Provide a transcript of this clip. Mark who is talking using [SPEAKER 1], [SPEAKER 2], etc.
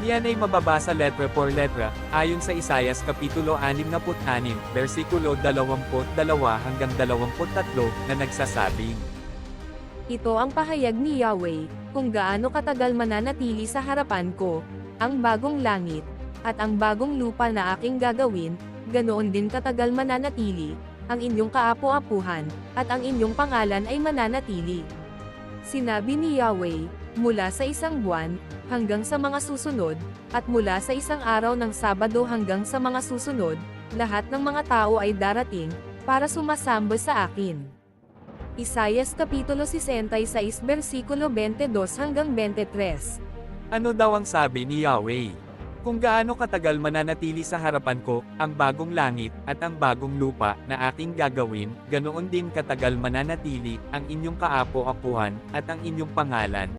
[SPEAKER 1] Yan ay mababasa letra por letra, ayon sa Isayas Kapitulo 66, versikulo 22 hanggang 23 na nagsasabing,
[SPEAKER 2] Ito ang pahayag ni Yahweh, kung gaano katagal mananatili sa harapan ko, ang bagong langit, at ang bagong lupa na aking gagawin, ganoon din katagal mananatili, ang inyong kaapu-apuhan, at ang inyong pangalan ay mananatili. Sinabi ni Yahweh, mula sa isang buwan, hanggang sa mga susunod, at mula sa isang araw ng Sabado hanggang sa mga susunod, lahat ng mga tao ay darating, para sumasamba sa akin. Isayas Kapitulo 66 versikulo 22 hanggang 23.
[SPEAKER 1] ano daw ang sabi ni Yahweh? Kung gaano katagal mananatili sa harapan ko, ang bagong langit, at ang bagong lupa, na aking gagawin, ganoon din katagal mananatili, ang inyong kaapo-apuhan, at ang inyong pangalan,